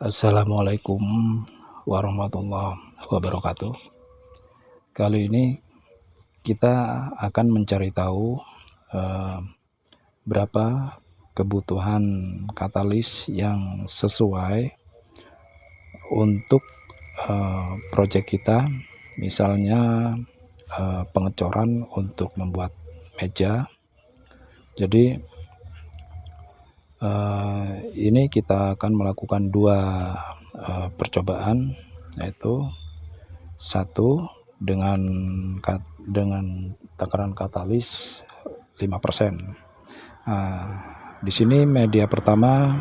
Assalamualaikum warahmatullahi wabarakatuh. Kali ini kita akan mencari tahu eh, berapa kebutuhan katalis yang sesuai untuk proyek kita, misalnya pengecoran untuk membuat meja. Jadi ini kita akan melakukan dua percobaan, yaitu satu dengan takaran katalis 5%. Di sini media pertama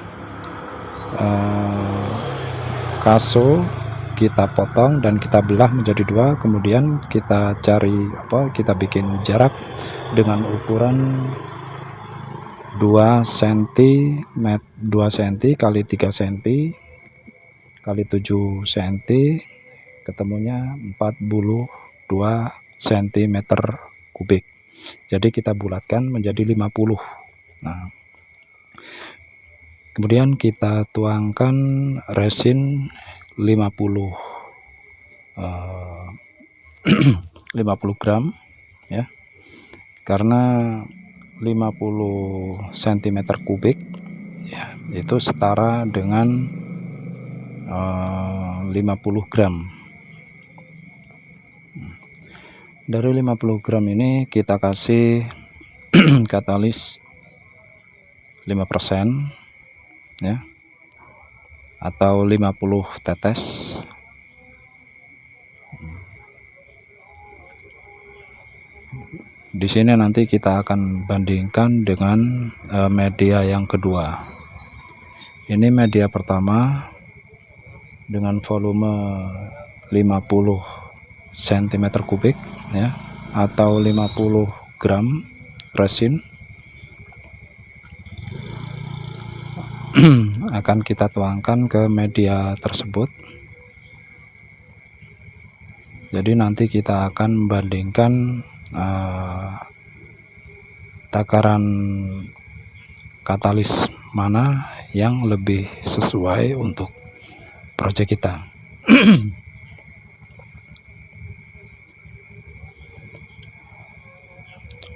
kaso kita potong dan kita belah menjadi dua, kemudian kita kita bikin jarak dengan ukuran 2 cm kali 3 cm kali 7 cm, ketemunya 42 cm kubik. Jadi kita bulatkan menjadi 50. Nah, kemudian kita tuangkan resin 50 gram ya, karena 50 cm kubik ya, itu setara dengan 50 gram. Dari 50 gram ini kita kasih katalis 5% ya, atau 50 tetes. Di sini nanti kita akan bandingkan dengan media yang kedua. Ini media pertama dengan volume 50 cm kubik ya, atau 50 gram resin akan kita tuangkan ke media tersebut. Jadi nanti kita akan membandingkan takaran katalis mana yang lebih sesuai untuk proyek kita.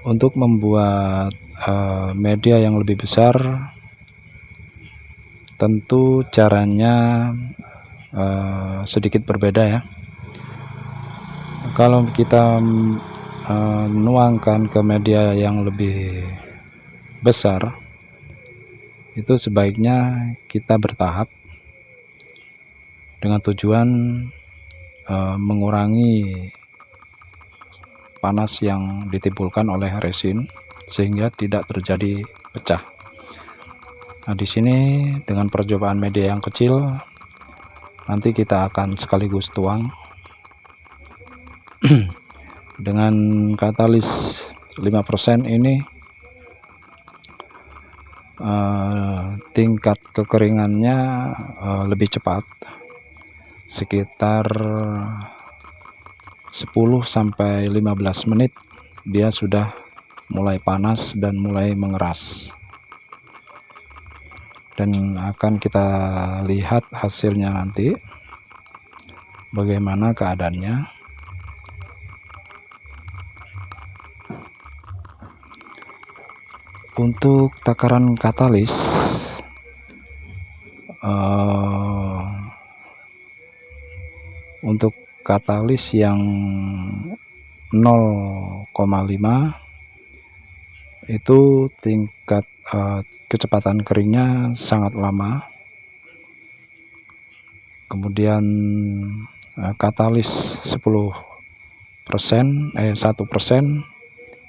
Untuk membuat media yang lebih besar, tentu caranya sedikit berbeda ya. Kalau kita menuangkan ke media yang lebih besar, itu sebaiknya kita bertahap dengan tujuan mengurangi panas yang ditimbulkan oleh resin sehingga tidak terjadi pecah. Nah, di sini dengan percobaan media yang kecil nanti kita akan sekaligus tuang dengan katalis 5% ini. Tingkat kekeringannya lebih cepat, sekitar 10-15 menit dia sudah mulai panas dan mulai mengeras, dan akan kita lihat hasilnya nanti bagaimana keadaannya. Untuk takaran katalis untuk katalis yang 0,5 itu tingkat kecepatan keringnya sangat lama. Kemudian katalis 1%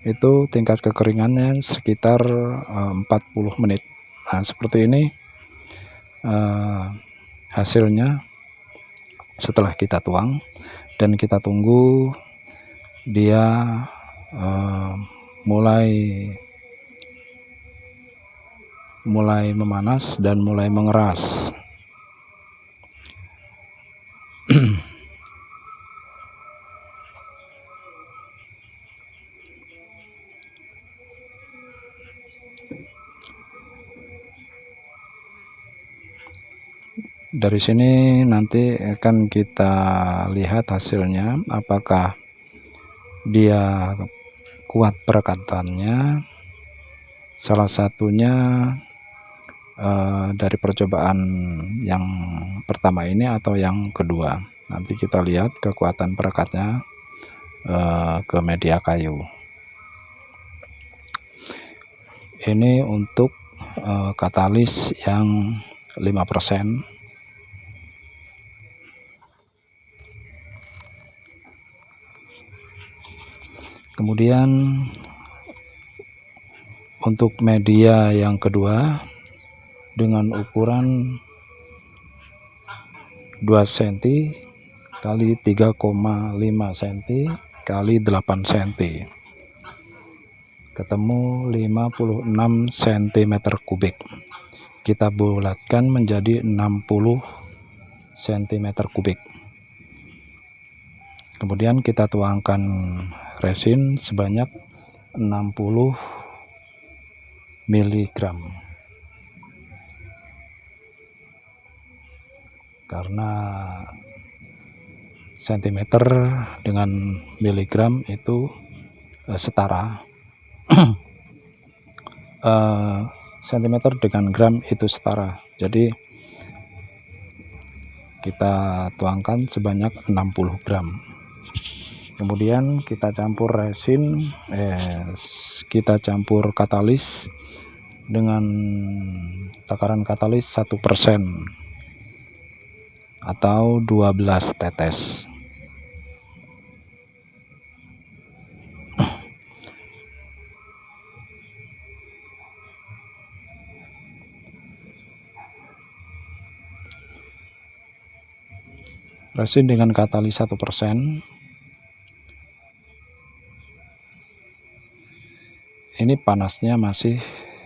itu tingkat kekeringannya sekitar 40 menit. Nah, seperti ini hasilnya setelah kita tuang, dan kita tunggu dia mulai memanas dan mulai mengeras. Dari sini nanti akan kita lihat hasilnya, apakah dia kuat perekatannya. Salah satunya dari percobaan yang pertama ini atau yang kedua. Nanti kita lihat kekuatan perekatnya ke media kayu. Ini untuk katalis yang 5%. Kemudian untuk media yang kedua dengan ukuran 2 cm kali 3,5 cm kali 8 cm, ketemu 56 cm3. Kita bulatkan menjadi 60 cm3. Kemudian kita tuangkan resin sebanyak 60 mg, karena sentimeter dengan miligram itu setara. Sentimeter dengan gram itu setara, jadi kita tuangkan sebanyak 60 gram. Kemudian kita campur resin, kita campur katalis dengan takaran katalis 1% atau 12 tetes. Resin dengan katalis 1%. Ini panasnya masih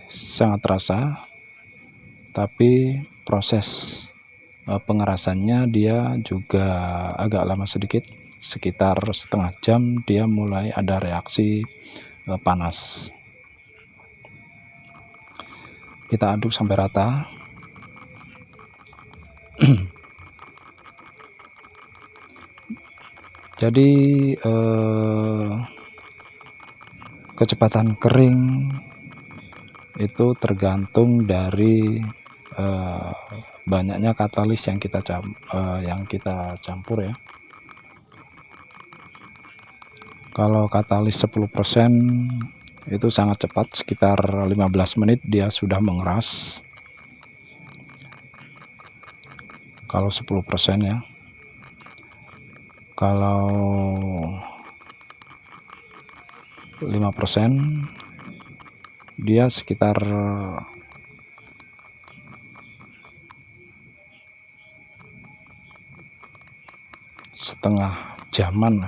sangat terasa, tapi proses pengerasannya dia juga agak lama sedikit, sekitar setengah jam dia mulai ada reaksi panas. Kita aduk sampai rata. Jadi kecepatan kering itu tergantung dari banyaknya katalis yang kita campur ya. Kalau katalis 10% itu sangat cepat, sekitar 15 menit dia sudah mengeras. Kalau 10% ya. Kalau 5% dia sekitar setengah jaman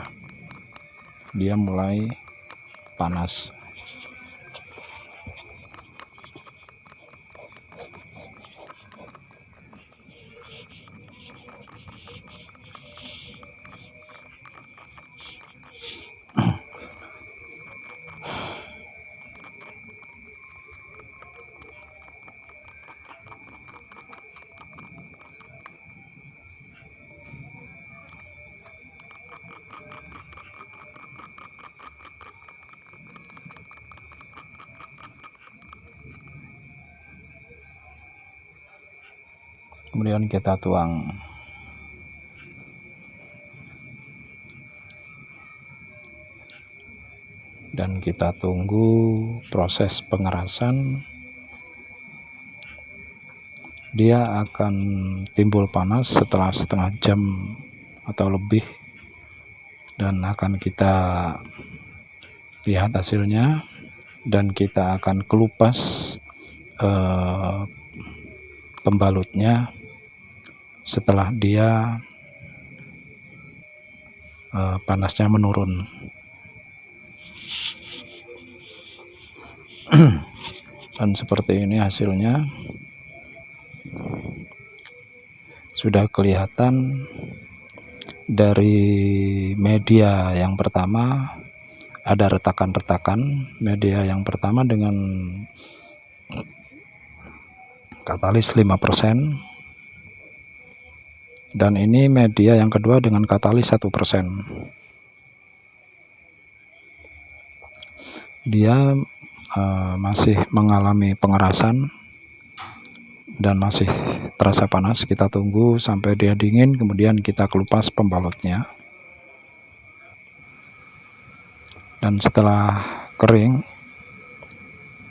dia mulai panas. Kemudian kita tuang. Dan kita tunggu proses pengerasan. Dia akan timbul panas setelah setengah jam atau lebih, dan akan kita lihat hasilnya, dan kita akan kelupas pembalutnya setelah dia panasnya menurun. Dan seperti ini hasilnya. Sudah kelihatan dari media yang pertama ada retakan-retakan. Media yang pertama dengan katalis 5%, Dan ini media yang kedua dengan katalis 1%. Dia masih mengalami pengerasan dan masih terasa panas. Kita tunggu sampai dia dingin, kemudian kita kelupas pembalutnya. Dan setelah kering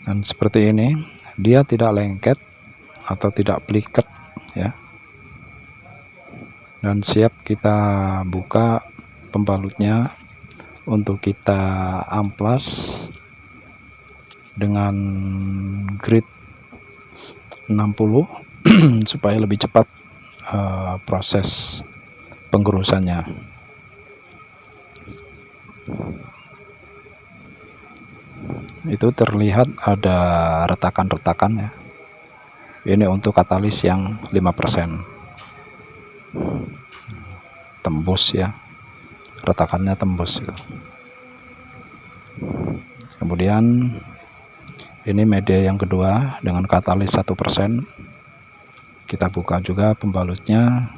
dan seperti ini, dia tidak lengket atau tidak pliket ya, dan siap kita buka pembalutnya untuk kita amplas dengan grit 60 supaya lebih cepat proses penggerusannya. Itu terlihat ada retakan-retakan ya. Ini untuk katalis yang 5%. Tembus ya, retakannya tembus gitu. Kemudian ini media yang kedua dengan katalis 1%. Kita buka juga pembalutnya.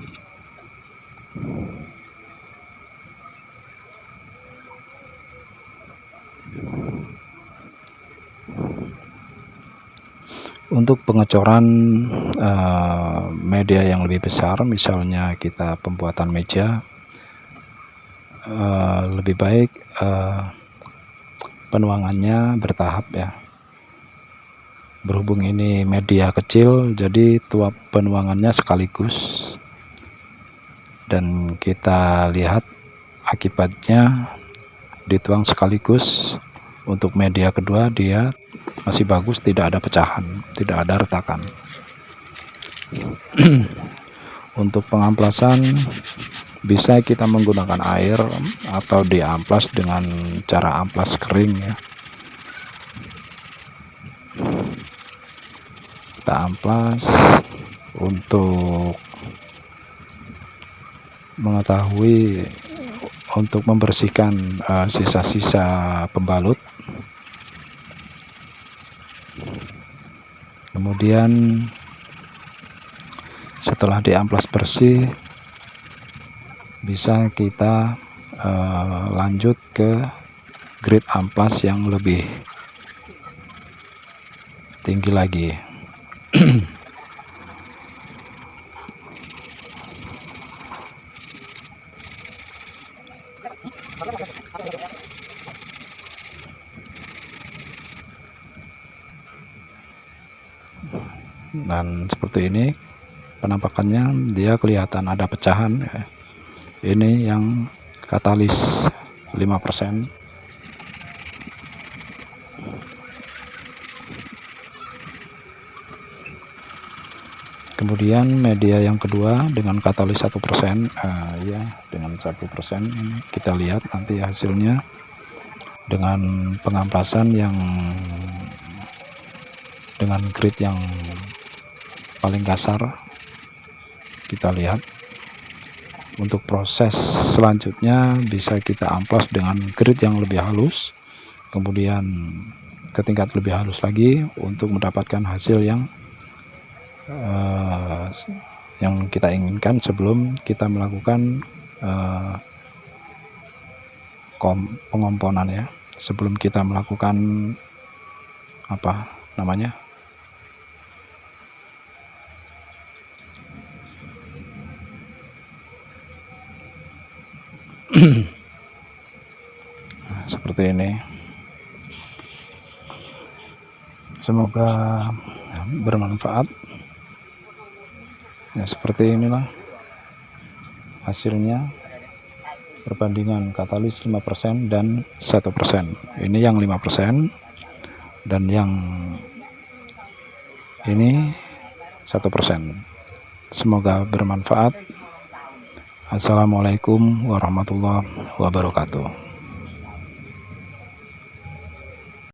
Untuk pengecoran media yang lebih besar, misalnya kita pembuatan meja, lebih baik penuangannya bertahap ya. Berhubung ini media kecil, jadi tuap penuangannya sekaligus, dan kita lihat akibatnya dituang sekaligus. Untuk media kedua dia masih bagus, tidak ada pecahan, tidak ada retakan. Untuk pengamplasan bisa kita menggunakan air atau diamplas dengan cara amplas kering ya. Kita amplas untuk mengetahui, untuk membersihkan sisa-sisa pembalut. Kemudian setelah diamplas bersih, bisa kita lanjut ke grit amplas yang lebih tinggi lagi. Dan seperti ini penampakannya, dia kelihatan ada pecahan ya. Ini yang katalis 5%. Kemudian media yang kedua dengan katalis 1%, ya dengan 1%. Ini kita lihat nanti hasilnya dengan pengamplasan yang dengan grit yang paling kasar. Kita lihat untuk proses selanjutnya bisa kita amplas dengan grit yang lebih halus, kemudian ke tingkat lebih halus lagi untuk mendapatkan hasil yang kita inginkan sebelum kita melakukan pengomponan ya, sebelum kita melakukan apa namanya, nah, seperti ini. Semoga bermanfaat ya. Seperti inilah hasilnya, perbandingan katalis 5% dan 1%. Ini yang 5% dan yang ini 1%. Semoga bermanfaat. Assalamualaikum warahmatullahi wabarakatuh.